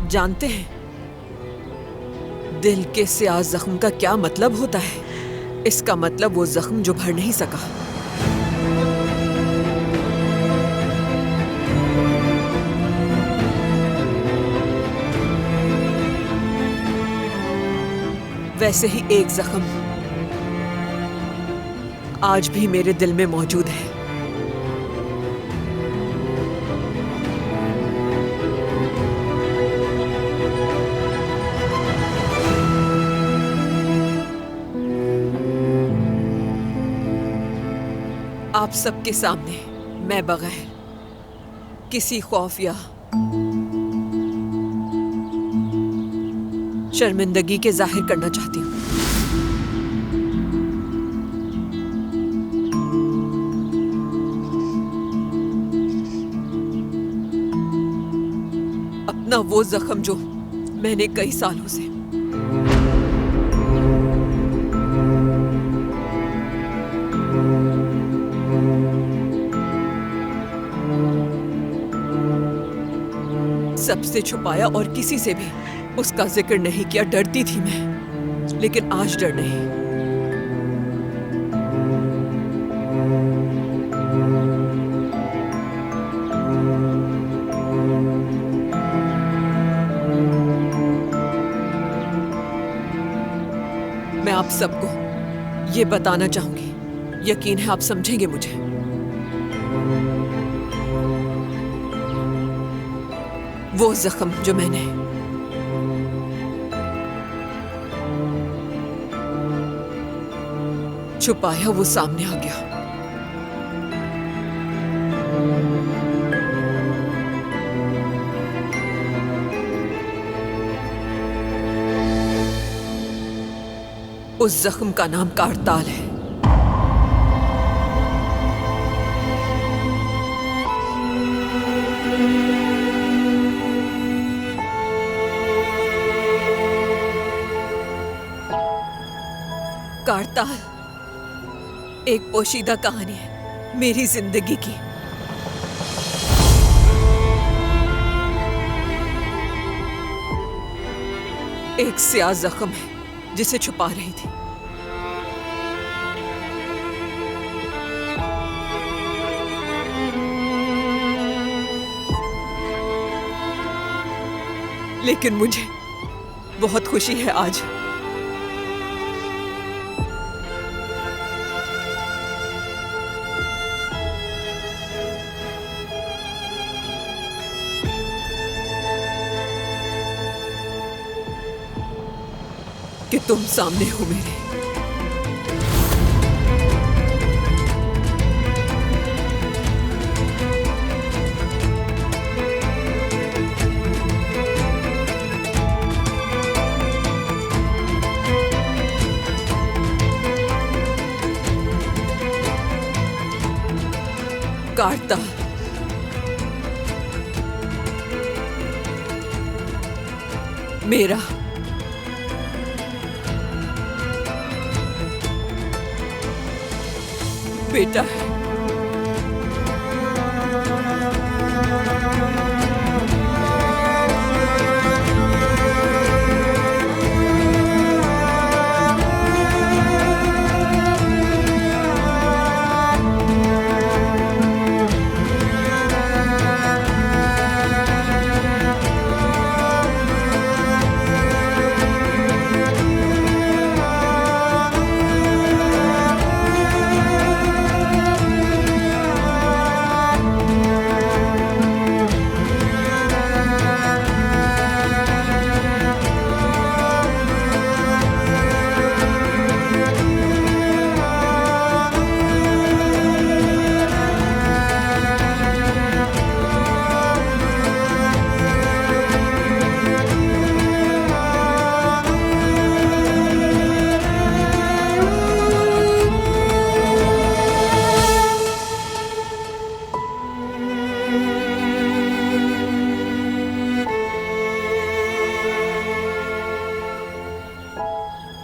जानते हैं दिल के स्याह जख्म का क्या मतलब होता है? इसका मतलब वो जख्म जो भर नहीं सका। वैसे ही एक जख्म आज भी मेरे दिल में मौजूद है। आप सबके सामने मैं बगैर किसी खौफ या शर्मिंदगी के जाहिर करना चाहती हूँ। अपना वो जख्म जो मैंने कई सालों से सबसे छुपाया और किसी से भी उसका जिक्र नहीं किया। डरती थी मैं, लेकिन आज डर नहीं। मैं आप सबको ये बताना चाहूंगी, यकीन है आप समझेंगे मुझे। वो जख्म जो मैंने छुपाया वो सामने आ गया। उस जख्म का नाम कारताल है। कारताल एक पोशीदा कहानी है मेरी जिंदगी की। एक स्याह जख्म है जिसे छुपा रही थी। लेकिन मुझे बहुत खुशी है आज कि तुम सामने हो मेरे। कारताल मेरा बेटा है।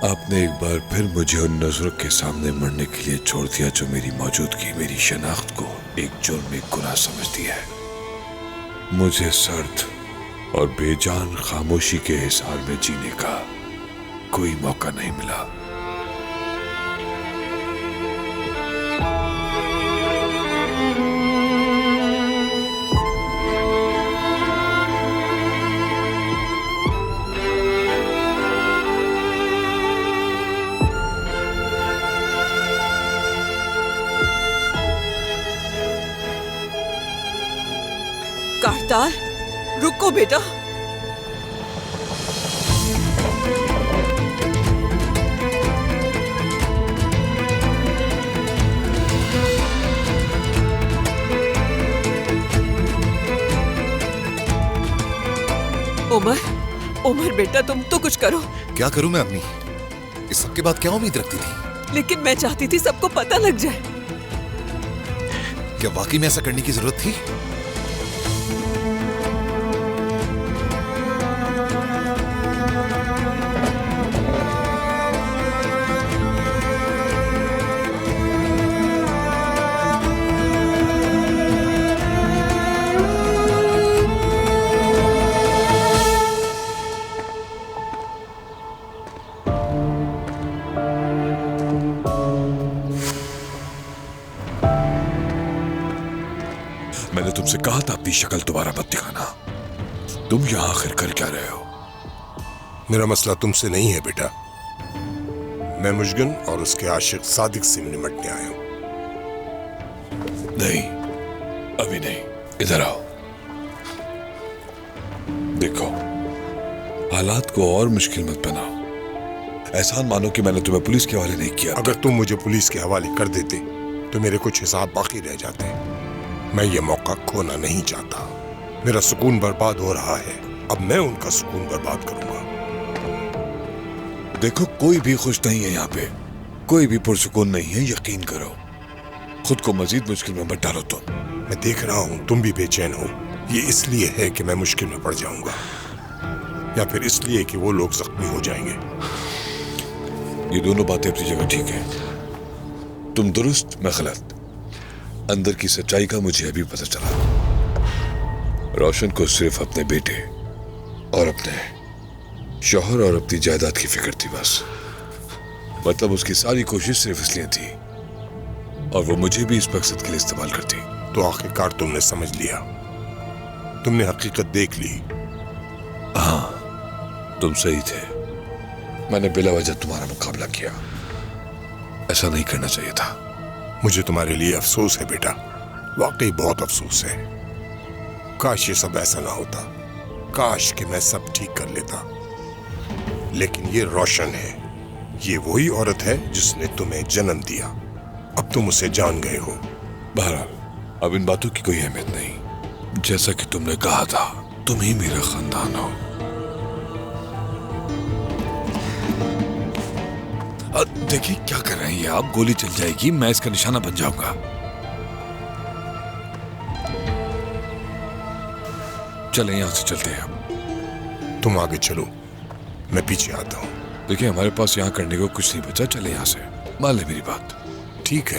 आपने एक बार फिर मुझे उन नजरों के सामने मरने के लिए छोड़ दिया जो मेरी मौजूदगी, मेरी शनाख्त को एक जुर्म, एक गुनाह समझती है। मुझे सर्द और बेजान खामोशी के हिसार में जीने का कोई मौका नहीं मिला। कारतार, रुको बेटा। उमर, उमर बेटा, तुम तो कुछ करो। क्या करूं मैं अपनी? इस सब के बाद क्या उम्मीद रखती थी? लेकिन मैं चाहती थी सबको पता लग जाए। क्या वाकई में ऐसा करने की जरूरत थी? मैंने तुमसे कहा था अपनी शक्ल दोबारा मत दिखाना। तुम यहां आखिर कर क्या रहे हो? मेरा मसला तुमसे नहीं है बेटा। मैं मुश्किन और उसके आशिक सादिक से निपटने आया हूं। नहीं, अभी नहीं। इधर आओ। देखो, हालात को और मुश्किल मत बनाओ। एहसान मानो कि मैंने तुम्हें पुलिस के हवाले नहीं किया। अगर तुम मुझे पुलिस के हवाले कर देते तो मेरे कुछ हिसाब बाकी रह जाते। मैं ये मौका खोना नहीं चाहता। मेरा सुकून बर्बाद हो रहा है, अब मैं उनका सुकून बर्बाद करूंगा। देखो, कोई भी खुश नहीं है यहाँ पे, कोई भी पुरसुकून नहीं है। यकीन करो, खुद को मजीद मुश्किल में मत डालो तुम। मैं देख रहा हूं तुम भी बेचैन हो। ये इसलिए है कि मैं मुश्किल में पड़ जाऊंगा, या फिर इसलिए कि वो लोग जख्मी हो जाएंगे? ये दोनों बातें अपनी जगह ठीक है। तुम दुरुस्त, मैं गलत। अंदर की सच्चाई का मुझे अभी पता चला। रोशन को सिर्फ अपने बेटे और अपने शौहर और अपनी जायदाद की फिक्र थी बस। मतलब उसकी सारी कोशिश सिर्फ इसलिए थी, और वो मुझे भी इस मकसद के लिए इस्तेमाल करती। तो आखिरकार तुमने समझ लिया, तुमने हकीकत देख ली। हाँ, तुम सही थे। मैंने बिला वजह तुम्हारा मुकाबला किया। ऐसा नहीं करना चाहिए था। मुझे तुम्हारे लिए अफसोस है बेटा, वाकई बहुत अफसोस है। काश ये सब ऐसा ना होता, काश कि मैं सब ठीक कर लेता। लेकिन ये रोशन है, ये वही औरत है जिसने तुम्हें जन्म दिया। अब तुम उसे जान गए हो। बहरहाल, अब इन बातों की कोई अहमियत नहीं। जैसा कि तुमने कहा था, तुम ही मेरा खानदान हो। देखिए क्या कर रहे हैं ये आप। गोली चल जाएगी, मैं इसका निशाना बन जाऊंगा। चले, यहां से चलते हैं हम। तुम आगे चलो, मैं पीछे आता हूं। देखिए, हमारे पास यहाँ करने को कुछ नहीं बचा। चले यहाँ से, मान ले मेरी बात। ठीक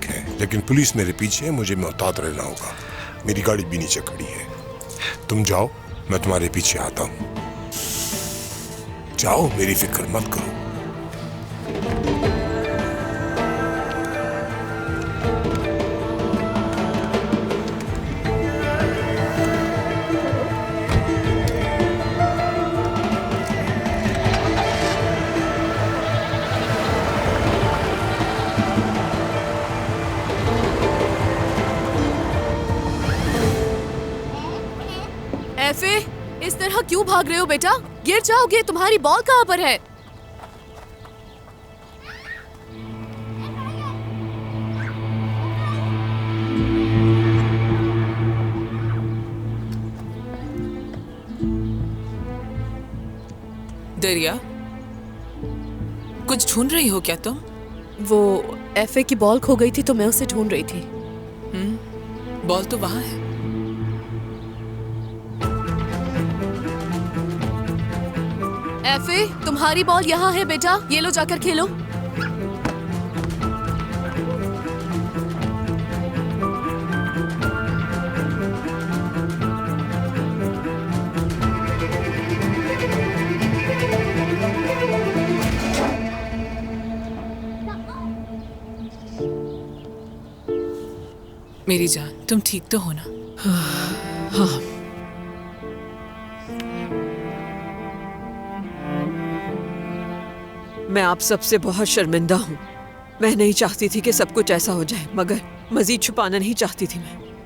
है, लेकिन पुलिस मेरे पीछे है, मुझे मोहतात रहना होगा। मेरी गाड़ी भी नीचे खड़ी है। तुम जाओ, मैं तुम्हारे पीछे आता हूं। जाओ, मेरी फिक्र मत करो। एफे, इस तरह क्यों भाग रहे हो बेटा? गिर जाओगे। तुम्हारी बॉल कहाँ पर है? दरिया, कुछ ढूंढ रही हो क्या तुम? वो एफए की बॉल खो गई थी तो मैं उसे ढूंढ रही थी। बॉल तो वहां है। एफए, तुम्हारी बॉल यहाँ है बेटा, ये लो, जाकर खेलो। मेरी जान, तुम ठीक तो हो ना? हाँ। मैं आप सबसे बहुत शर्मिंदा हूँ। मैं नहीं चाहती थी कि सब कुछ ऐसा हो जाए, मगर मजीद छुपाना नहीं चाहती थी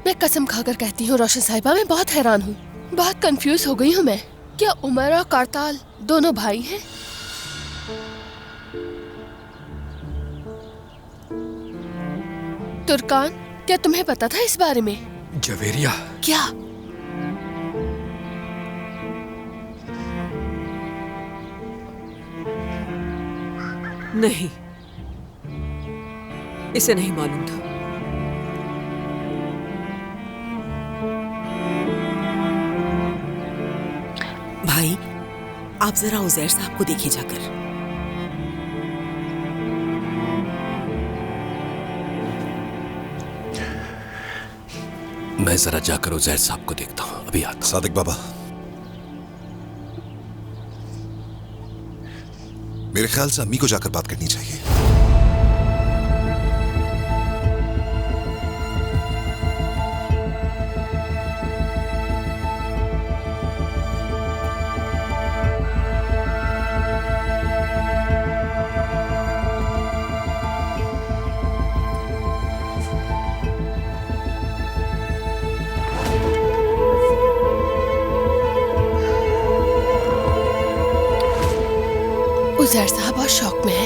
मैं कसम खाकर कहती हूँ रोशन साहिबा, मैं बहुत हैरान हूँ, बहुत कंफ्यूज हो गई हूँ मैं। क्या उमर और कारताल दोनों भाई हैं? तुर्कान, क्या तुम्हें पता था इस बारे में? जवेरिया, क्या? नहीं, इसे नहीं मालूम था। भाई, आप जरा उजैर साहब को देखिए जाकर। मैं जरा जाकर उजैर साहब को देखता हूँ, अभी आता हूँ। सादिक बाबा, मेरे ख्याल से अम्मी को जाकर बात करनी चाहिए। उजैर साहब बहुत शौक में है।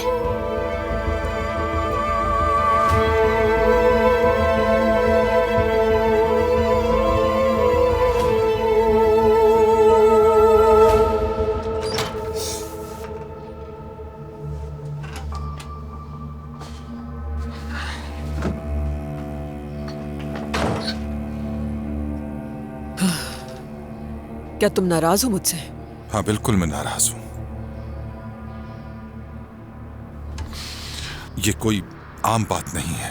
क्या तुम नाराज हो मुझसे? हाँ, बिल्कुल मैं नाराज हूं। ये कोई आम बात नहीं है।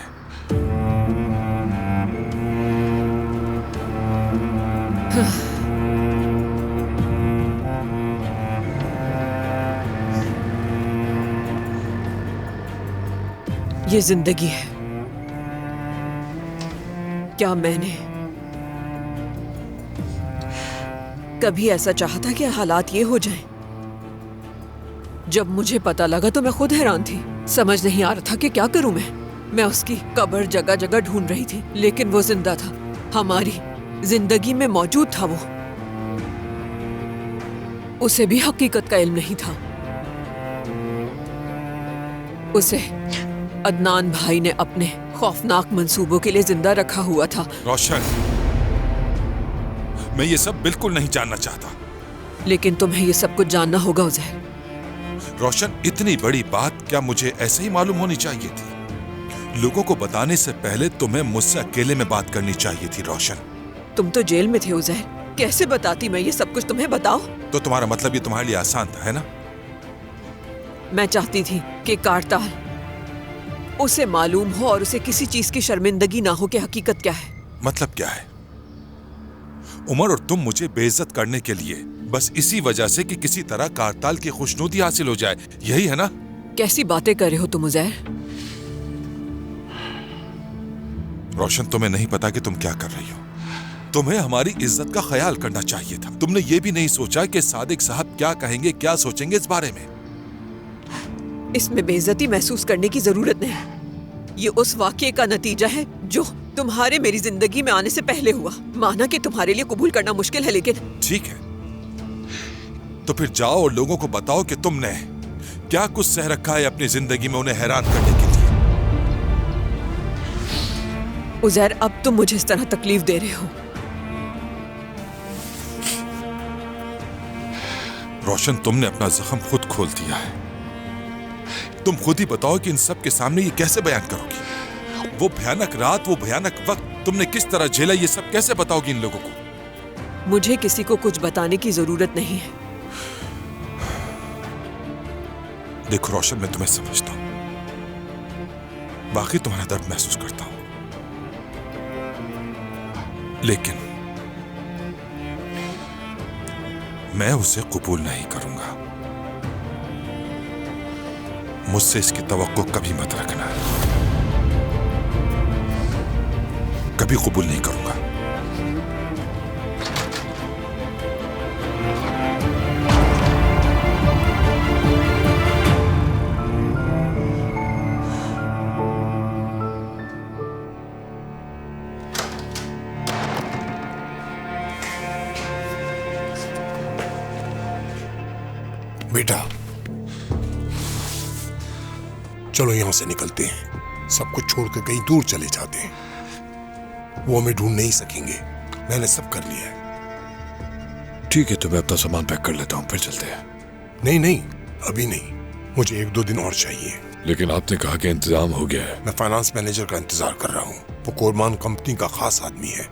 ये जिंदगी है। क्या मैंने कभी ऐसा चाहा था कि हालात ये हो जाएं? जब मुझे पता लगा तो मैं खुद हैरान थी। समझ नहीं आ रहा था कि क्या करूं मैं उसकी कब्र जगह जगह ढूंढ रही थी, लेकिन वो जिंदा था। हमारी जिंदगी में मौजूद था वो। उसे भी हकीकत का इल्म नहीं था। उसे अदनान भाई ने अपने खौफनाक मंसूबों के लिए जिंदा रखा हुआ था। रोशन, मैं ये सब बिल्कुल नहीं जानना चाहता। लेकिन तुम्हें ये सब कुछ जानना होगा उजैर। रोशन, इतनी बड़ी बात क्या मुझे ऐसे ही मालूम होनी चाहिए थी? लोगों को बताने से पहले तुम्हें मुझसे अकेले में बात करनी चाहिए थी। रोशन, तुम तो जेल में थे उजैर, कैसे बताती मैं ये सब कुछ तुम्हें? बताओ। तो तुम्हारा मतलब ये तुम्हारे लिए आसान था, है ना? मैं चाहती थी कि कारताल उसे मालूम हो और उसे किसी चीज की शर्मिंदगी ना हो कि हकीकत क्या है। मतलब क्या है? उमर और तुम मुझे बेइज्जत करने के लिए बस इसी वजह से कि किसी तरह कारताल की खुशनुदी हासिल हो जाए, यही है ना? कैसी बातें कर रहे हो तुम उजैर? रोशन, तुम्हें नहीं पता कि तुम क्या कर रही हो। तुम्हें हमारी इज्जत का ख्याल करना चाहिए था। तुमने ये भी नहीं सोचा कि सादिक साहब क्या कहेंगे, क्या सोचेंगे इस बारे में। इसमें बेइज्जती महसूस करने की जरूरत नहीं। ये उस वाकये का नतीजा है जो तुम्हारे मेरी जिंदगी में आने से पहले हुआ। माना कि तुम्हारे लिए कबूल करना मुश्किल है, लेकिन ठीक है, तो फिर जाओ और लोगों को बताओ कि तुमने क्या कुछ सह रखा है अपनी जिंदगी में उन्हें हैरान करने के लिए। उजैर, अब तुम मुझे इस तरह तकलीफ दे रहे हो। रोशन, तुमने अपना जख्म खुद खोल दिया है। तुम खुद ही बताओ कि इन सब के सामने ये कैसे बयान करोगी? वो भयानक रात, वो भयानक वक्त तुमने किस तरह झेला, ये सब कैसे बताओगी इन लोगों को? मुझे किसी को कुछ बताने की जरूरत नहीं है। देखो रोशन, मैं तुम्हें समझता हूं, बाकी तुम्हारा दर्द महसूस करता हूं, लेकिन मैं उसे कबूल नहीं करूंगा। मुझसे इसकी तवक्को कभी मत रखना। कभी कबूल नहीं करूंगा। बेटा चलो यहां से निकलते हैं, सब कुछ छोड़कर कहीं दूर चले जाते हैं। वो हमें ढूंढ नहीं सकेंगे, मैंने सब कर लिया है। ठीक है, तो मैं अपना सामान पैक कर लेता हूँ, फिर चलते हैं। नहीं नहीं, अभी नहीं, मुझे 1-2 दिन और चाहिए। लेकिन आपने कहा कि इंतजाम हो गया है। मैं फाइनेंस मैनेजर का इंतजार कर रहा हूँ। वो कोरमान कंपनी का खास आदमी है,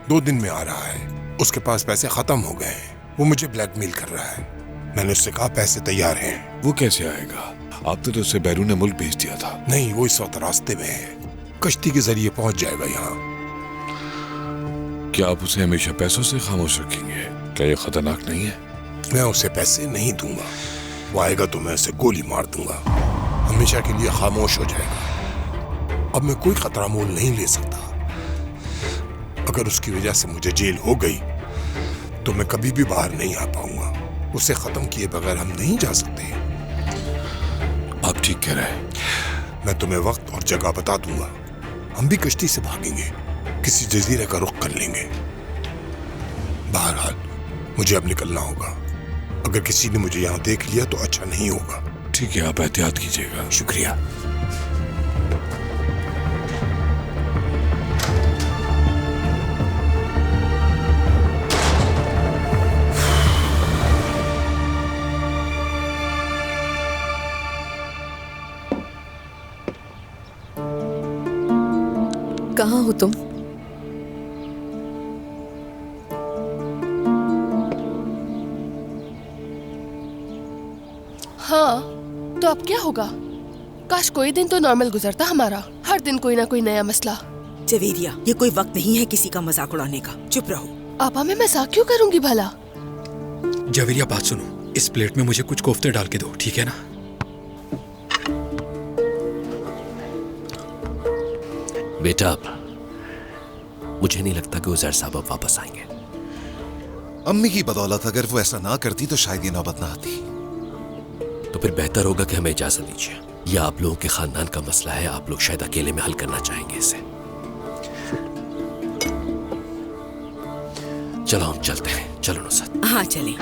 2 दिन में आ रहा है। उसके पास पैसे खत्म हो गए हैं, वो मुझे ब्लैकमेल कर रहा है। मैंने उससे कहा पैसे तैयार हैं। वो कैसे आएगा? आपने तो उसे बैरून मुल्क भेज दिया था। नहीं, वो इस वक्त रास्ते में है, कश्ती के जरिए पहुंच जाएगा यहाँ। क्या आप उसे हमेशा पैसों से खामोश रखेंगे? क्या ये खतरनाक नहीं है? मैं उसे पैसे नहीं दूंगा, वो आएगा तो मैं उसे गोली मार दूंगा, हमेशा के लिए खामोश हो जाएगा। अब मैं कोई खतरा मोल नहीं ले सकता। अगर उसकी वजह से मुझे जेल हो गई तो मैं कभी भी बाहर नहीं आ पाऊंगा। उसे खत्म किए बगैर हम नहीं जा सकते। आप ठीक कह रहे हैं। मैं तुम्हें वक्त और जगह बता दूंगा, हम भी कश्ती से भागेंगे, किसी जजीरे का रुख कर लेंगे। बहरहाल मुझे अब निकलना होगा। अगर किसी ने मुझे यहाँ देख लिया तो अच्छा नहीं होगा। ठीक है, आप एहतियात कीजिएगा। शुक्रिया। कहाँ हो तुम? हाँ, तो अब क्या होगा? काश कोई दिन तो नॉर्मल गुजरता हमारा। हर दिन कोई ना कोई नया मसला। जवेरिया, ये कोई वक्त नहीं है किसी का मजाक उड़ाने का, चुप रहो। आपा मैं मजाक क्यों करूंगी भला? जवेरिया बात सुनो, इस प्लेट में मुझे कुछ कोफ्ते डाल के दो, ठीक है ना? बेटा, मुझे नहीं लगता कि उजैर साहब अब वापस आएंगे। अम्मी की बदौलत अगर वो ऐसा ना करती तो शायद ये नौबत ना आती। तो फिर बेहतर होगा कि हमें इजाजत दीजिए। यह आप लोगों के खानदान का मसला है, आप लोग शायद अकेले में हल करना चाहेंगे इसे। चलो हम चलते हैं। चलो नुसरत। हाँ चले।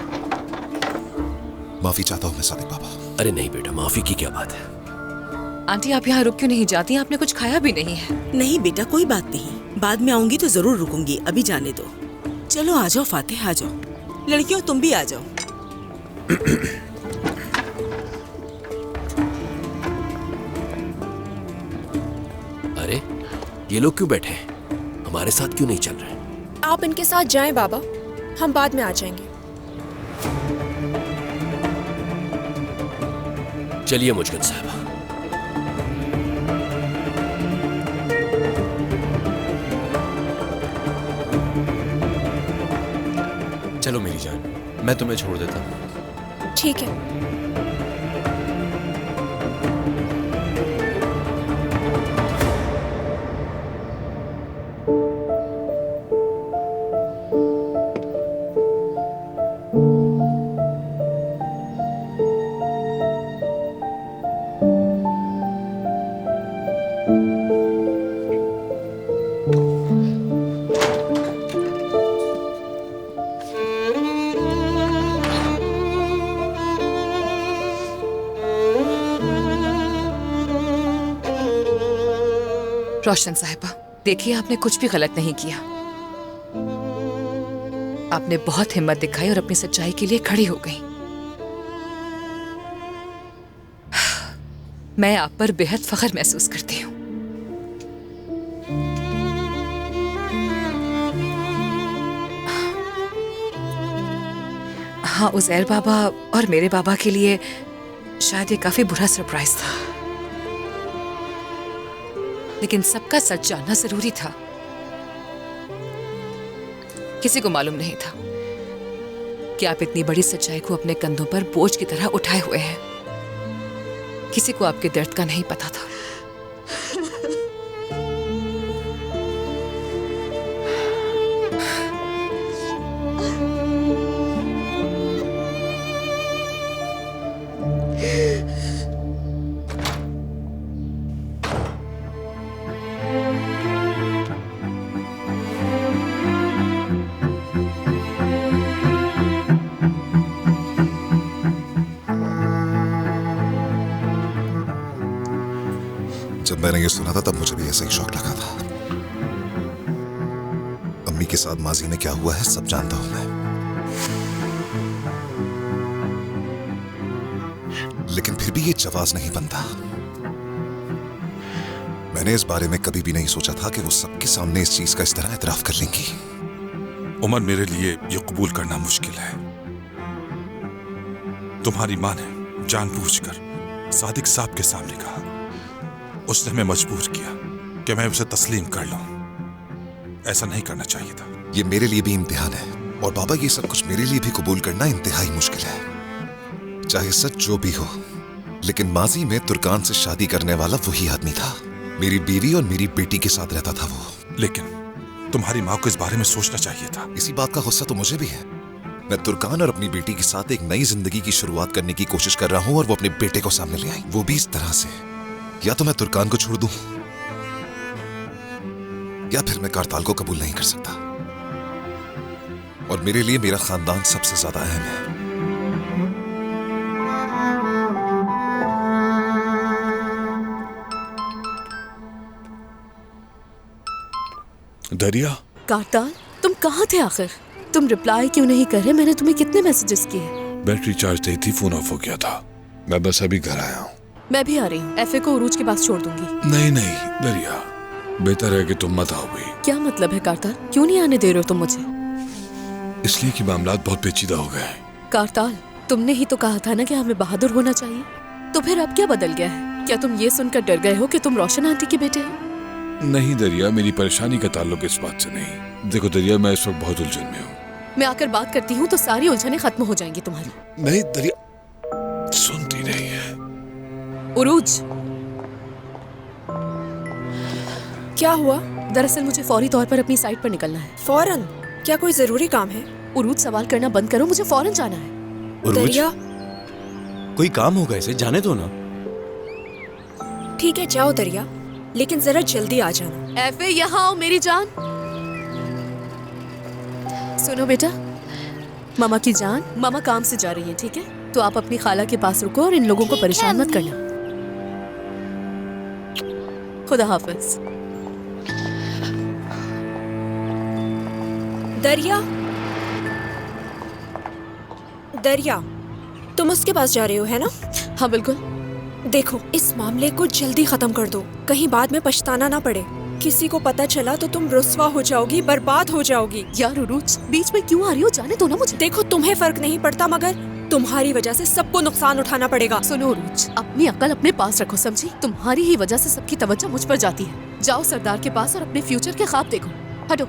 माफी चाहता हूँ मैं सादिक बाबा। अरे नहीं बेटा, माफी की क्या बात है। आंटी आप यहाँ रुक क्यों नहीं जाती? आपने कुछ खाया भी नहीं है। नहीं बेटा, कोई बात नहीं, बाद में आऊंगी तो जरूर रुकूंगी, अभी जाने दो। चलो आ जाओ फातिह, आ जाओ। लड़कियों तुम भी आ जाओ। अरे ये लोग क्यों बैठे हैं? हमारे साथ क्यों नहीं चल रहे? आप इनके साथ जाएं बाबा, हम बाद में आ जाएंगे। चलिए मुजगन साहबा। चलो मेरी जान, मैं तुम्हें छोड़ देता हूँ। ठीक है। रोशन साहिबा, देखिए आपने कुछ भी गलत नहीं किया। आपने बहुत हिम्मत दिखाई और अपनी सच्चाई के लिए खड़ी हो गई। मैं आप पर बेहद फख्र महसूस करती हूँ। हाँ, उजैर बाबा और मेरे बाबा के लिए शायद ये काफी बुरा सरप्राइज था, लेकिन सबका सच जानना जरूरी था। किसी को मालूम नहीं था कि आप इतनी बड़ी सच्चाई को अपने कंधों पर बोझ की तरह उठाए हुए हैं। किसी को आपके दर्द का नहीं पता था। जब मैंने ये सुना था तब मुझे भी ऐसा ही शौक लगा था। अम्मी के साथ माजी में क्या हुआ है सब जानता हूं मैं, लेकिन फिर भी ये जवाब नहीं बनता। मैंने इस बारे में कभी भी नहीं सोचा था कि वो सबके सामने इस चीज का इस तरह एतराफ कर लेंगी। उमर, मेरे लिए ये कबूल करना मुश्किल है। तुम्हारी माँ ने जानबूझकर सादिक साहब के सामने कहा, उसने हमें मजबूर किया कि मैं उसे तस्लीम कर लूं। ऐसा नहीं करना चाहिए था। ये मेरे लिए भी इम्तिहान है और बाबा ये सब कुछ मेरे लिए भी कबूल करना इंतहाई मुश्किल है। चाहे सच जो भी हो, लेकिन माजी में तुर्कान से शादी करने वाला वही आदमी था। मेरी बीवी और मेरी बेटी के साथ रहता था वो। लेकिन तुम्हारी माँ को इस बारे में सोचना चाहिए था। इसी बात का गुस्सा तो मुझे भी है। मैं तुर्कान और अपनी बेटी के साथ एक नई जिंदगी की शुरुआत करने की कोशिश कर रहा हूँ और वो अपने बेटे को सामने ले आई, वो भी इस तरह से। या तो मैं तुर्कान को छोड़ दूं या फिर मैं कारताल को कबूल नहीं कर सकता। और मेरे लिए मेरा खानदान सबसे ज्यादा अहम है। दरिया, कारताल, तुम कहाँ थे आखिर? तुम रिप्लाई क्यों नहीं कर रहे? मैंने तुम्हें कितने मैसेजेस किए। बैटरी चार्ज नहीं थी, फोन ऑफ हो गया था। मैं बस अभी घर आया हूँ। मैं भी आ रही हूँ। एफए को उरूज के पास छोड़ दूंगी। नहीं नहीं दरिया, बेहतर है कि तुम मत आओ भी। क्या मतलब है कारताल? क्यों नहीं आने दे रहे हो तुम मुझे? इसलिए कि मामलात बहुत पेचीदा हो गए। कारताल, तुमने ही तो कहा था ना कि हमें बहादुर होना चाहिए। तो फिर अब क्या बदल गया है? क्या तुम ये सुनकर डर गए हो कि तुम रोशन आंटी के बेटे हो? नहीं दरिया, मेरी परेशानी का ताल्लुक इस बात से नहीं। देखो दरिया, मैं इस वक्त बहुत उलझन में हूँ। मैं आकर बात करती हूँ तो सारी उलझनें खत्म हो जाएंगी तुम्हारी। नहीं दरिया, सुनती नहीं है। उरूज, क्या हुआ? दरअसल मुझे फौरी तौर पर अपनी साइट पर निकलना है। फौरन? क्या कोई जरूरी काम है? उरूज, सवाल करना बंद करो, मुझे फौरन जाना है। दरिया, कोई काम होगा, इसे जाने दो ना। ठीक है जाओ दरिया, लेकिन जरा जल्दी आ जाना। एफए, यहाँ आओ मेरी जान। सुनो बेटा, मामा की जान, मामा काम से जा रही हैं, ठीक है? तो आप अपनी खाला के पास रुको और इन लोगों को परेशान मत करना। खुदा हाफिज। दरिया, दरिया, तुम उसके पास जा रहे हो है ना? हाँ बिल्कुल। देखो, इस मामले को जल्दी खत्म कर दो, कहीं बाद में पछताना ना पड़े। किसी को पता चला तो तुम रुस्वा हो जाओगी, बर्बाद हो जाओगी। यार उरूज, बीच में क्यों आ रही हो? जाने दो ना मुझे। देखो, तुम्हें फर्क नहीं पड़ता, मगर तुम्हारी वजह से सबको नुकसान उठाना पड़ेगा। सुनो उरूज, अपनी अकल अपने पास रखो, समझी? तुम्हारी ही वजह से सबकी तवज्जो मुझ पर जाती है। जाओ सरदार के पास और अपने फ्यूचर के ख्वाब देखो। हटो।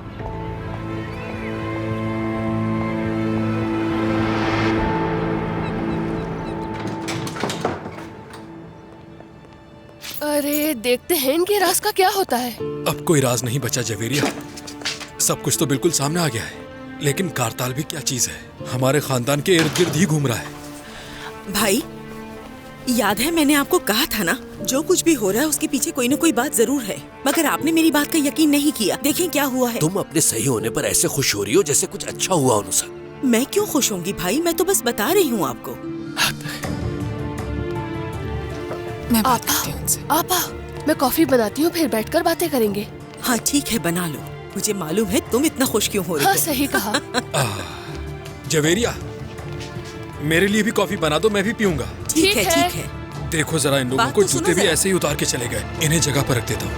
अरे देखते हैं इनके राज का क्या होता है। अब कोई राज नहीं बचा जवेरिया, सब कुछ तो बिल्कुल सामने आ गया है। लेकिन कारताल भी क्या चीज है, हमारे खानदान के इर्द गिर्द ही घूम रहा है। भाई, याद है मैंने आपको कहा था ना, जो कुछ भी हो रहा है उसके पीछे कोई न कोई बात जरूर है। मगर आपने मेरी बात का यकीन नहीं किया। देखें क्या हुआ है। तुम अपने सही होने पर ऐसे खुश हो रही हो जैसे कुछ अच्छा हुआ हो नुसरत। मैं क्यों खुश होंगी भाई, मैं तो बस बता रही हूँ आपको। मैं बात करती हूँ उनसे। आपा, मैं कॉफी बनाती हूँ, फिर बैठकर बातें करेंगे। हाँ ठीक है, बना लो। मुझे मालूम है तुम इतना खुश क्यों हो रही हो। हाँ सही कहा। जवेरिया, मेरे लिए भी कॉफी बना दो, मैं भी पीऊंगा। ठीक है ठीक है। देखो जरा, इन लोगों बात को तो सुनो जूते भी जरा। ऐसे ही उतार के चले गए। इन्हें जगह पर रख देता हूँ।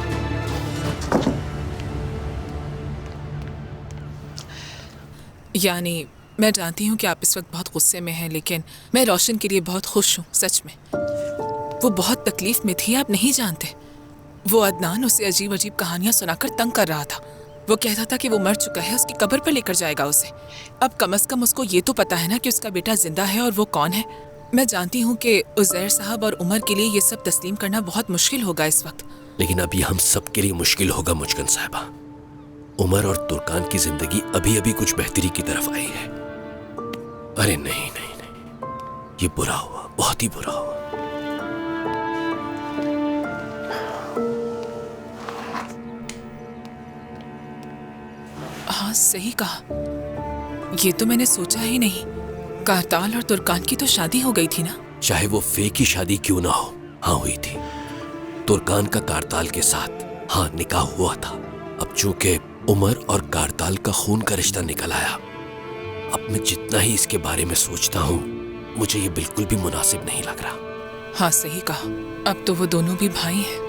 यानी मैं जानती हूँ कि आप इस वक्त बहुत गुस्से में हैं, लेकिन मैं रोशन के लिए बहुत खुश हूँ, सच में। वो बहुत तकलीफ में थी, आप नहीं जानते। वो अदनान उसे अजीब अजीब कहानियां सुनाकर तंग कर रहा था। वो कहता था कि वो मर चुका है, उसकी कब्र पर लेकर जाएगा उसे। अब कम से कम उसको ये तो पता है ना कि उसका बेटा जिंदा है और वो कौन है। मैं जानती हूँ कि उज़ैर साहब और उमर के लिए ये सब तस्लीम करना बहुत मुश्किल होगा इस वक्त। लेकिन अभी हम सब के लिए मुश्किल होगा मुजगन साहिबा। उमर और तुर्कान की जिंदगी अभी अभी कुछ बेहतरी की तरफ आई है। अरे नहीं नहीं नहीं, ये बुरा हुआ, बहुत ही बुरा हुआ। हाँ सही कहा, ये तो मैंने सोचा ही नहीं। कारताल और तुर्कान की तो शादी हो गई थी ना? चाहे वो फेक की शादी क्यों ना हो, हाँ हुई थी। तुर्कान का कारताल के साथ हाँ निकाह हुआ था। अब चूंकि उमर और कारताल का खून का रिश्ता निकल आया, अब मैं जितना ही इसके बारे में सोचता हूँ मुझे ये बिल्कुल भी मुनासिब नहीं लग रहा। हाँ सही कहा, अब तो वो दोनों भी भाई हैं।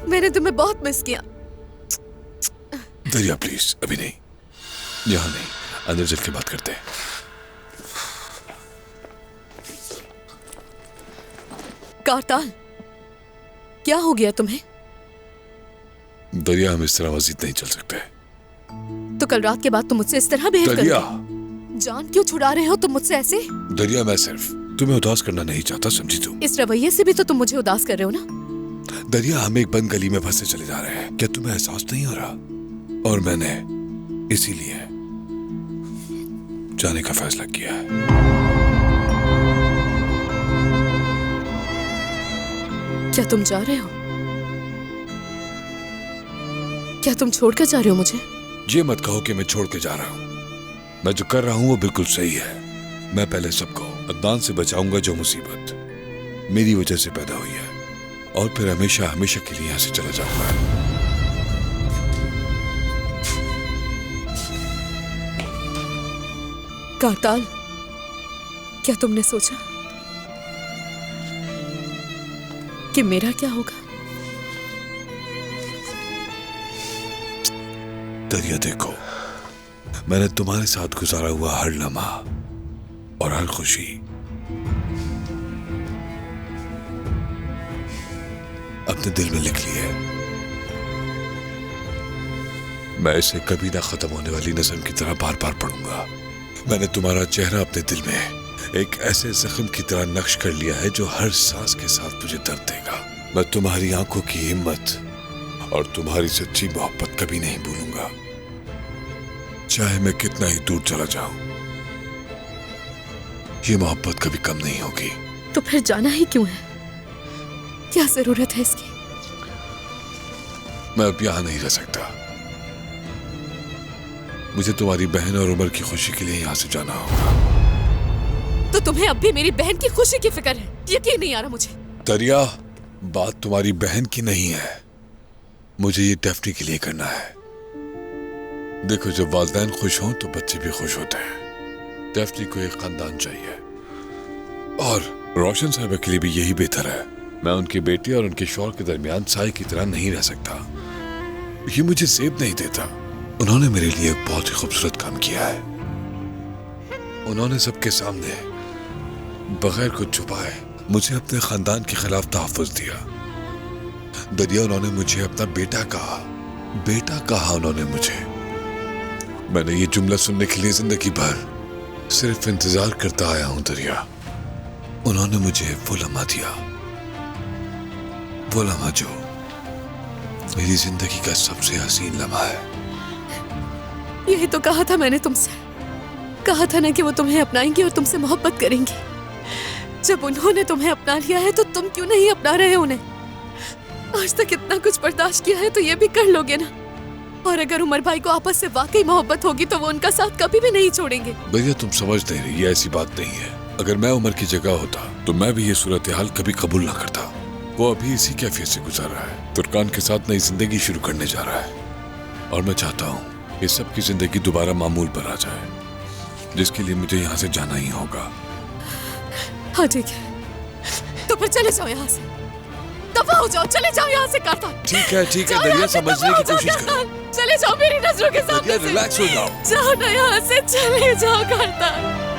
मैंने तुम्हें बहुत मिस किया। दरिया प्लीज, अभी नहीं, यहाँ नहीं, अंदर चल के बात करते हैं। कारताल, क्या हो गया तुम्हें? दरिया, हम इस तरह मजीद नहीं चल सकते। तो कल रात के बाद तुम मुझसे इस तरह बिहेव कर दरिया, जान क्यों छुड़ा रहे हो तुम मुझसे ऐसे? दरिया, मैं सिर्फ तुम्हें उदास करना नहीं चाहता, समझी तुम? इस रवैये से भी तो तुम मुझे उदास कर रहे हो ना? दरिया, हम एक बंद गली में फंसे चले जा रहे हैं, क्या तुम्हें एहसास नहीं हो रहा? और मैंने इसीलिए जाने का फैसला किया है। क्या तुम जा रहे हो? क्या तुम छोड़कर जा रहे हो मुझे? ये मत कहो कि मैं छोड़ के जा रहा हूँ। मैं जो कर रहा हूँ वो बिल्कुल सही है। मैं पहले सबको अदनान से बचाऊंगा, जो मुसीबत मेरी वजह से पैदा हुई है, और फिर हमेशा हमेशा के लिए यहाँ से चला जाऊंगा। कारताल, क्या तुमने सोचा कि मेरा क्या होगा? दरिया, देखो, मैंने तुम्हारे साथ गुजारा हुआ हर लम्हा और हर खुशी अपने दिल में लिख ली है। मैं इसे कभी ना खत्म होने वाली नज़म की तरह बार बार पढ़ूंगा। मैंने तुम्हारा चेहरा अपने दिल में एक ऐसे जख्म की तरह नक्श कर लिया है जो हर सांस के साथ मुझे दर्द देगा। मैं तुम्हारी आंखों की हिम्मत और तुम्हारी सच्ची मोहब्बत कभी नहीं भूलूंगा, चाहे मैं कितना ही दूर चला जाऊं। ये मोहब्बत कभी कम नहीं होगी। तो फिर जाना ही क्यों है? क्या जरूरत है इसकी? मैं अब यहां नहीं रह सकता। मुझे तुम्हारी बहन और उमर की खुशी के लिए यहां से जाना होगा। तो तुम्हें अब भी मेरी बहन की खुशी की फिक्र है? यकीन नहीं आ रहा मुझे। दरिया, बात तुम्हारी बहन की नहीं है, मुझे ये डेफ्नी के लिए करना है। देखो, जब वालिदैन खुश हों तो बच्चे भी खुश होते हैं। डेफ्नी को एक खानदान चाहिए, और रोशन साहब के लिए भी यही बेहतर है। मैं उनकी बेटी और उनके शौहर के दरमियान साए की तरह नहीं रह सकता। ये मुझे सेब नहीं देता। उन्होंने मेरे लिए एक बहुत ही खूबसूरत काम किया है। उन्होंने सबके सामने बगैर कुछ छुपाए मुझे अपने खानदान के खिलाफ तहफ़्फ़ुज़ दिया। दरिया, उन्होंने मुझे अपना बेटा कहा, बेटा कहा उन्होंने मुझे। मैंने ये जुमला सुनने के लिए जिंदगी भर सिर्फ इंतजार करता आया हूं। दरिया, उन्होंने मुझे वो लम्हा दिया, वो लम्हा जो मेरी जिंदगी का सबसे हसीन लम्हा है। यही तो कहा था मैंने तुमसे। कहा था ना कि वो तुम्हें अपनाएंगी और तुमसे मोहब्बत करेंगी। जब उन्होंने तुम्हें अपना लिया है तो तुम क्यों नहीं अपना रहे उन्हें? आज तक इतना कुछ बर्दाश्त किया है तो ये भी कर लोगे ना। और अगर उमर भाई को आपस से वाकई मोहब्बत होगी तो वो उनका साथ कभी भी नहीं छोड़ेंगे। भैया, तुम समझ नहीं रही, ये ऐसी बात नहीं है। अगर मैं उमर की जगह होता तो मैं भी ये सूरत हाल कभी कबूल ना करता। वो अभी इसी कैफियत से गुजार रहा है, तुर्कान के साथ नई जिंदगी शुरू करने जा रहा है, और मैं चाहता हूँ ये सब की जिंदगी दोबारा मामूल पर आ जाए, जिसके लिए मुझे यहाँ से जाना ही होगा। हाँ ठीक है, तो फिर चले जाओ यहाँ से, दफा हो जाओ, चले जाओ यहाँ से कारताल। ठीक है दरिया, समझने की कोशिश करो। चले जाओ मेरी नजरों के सामने से। रिलैक्स हो जाओ। जाओ ना यहाँ से, चले जाओ कारताल।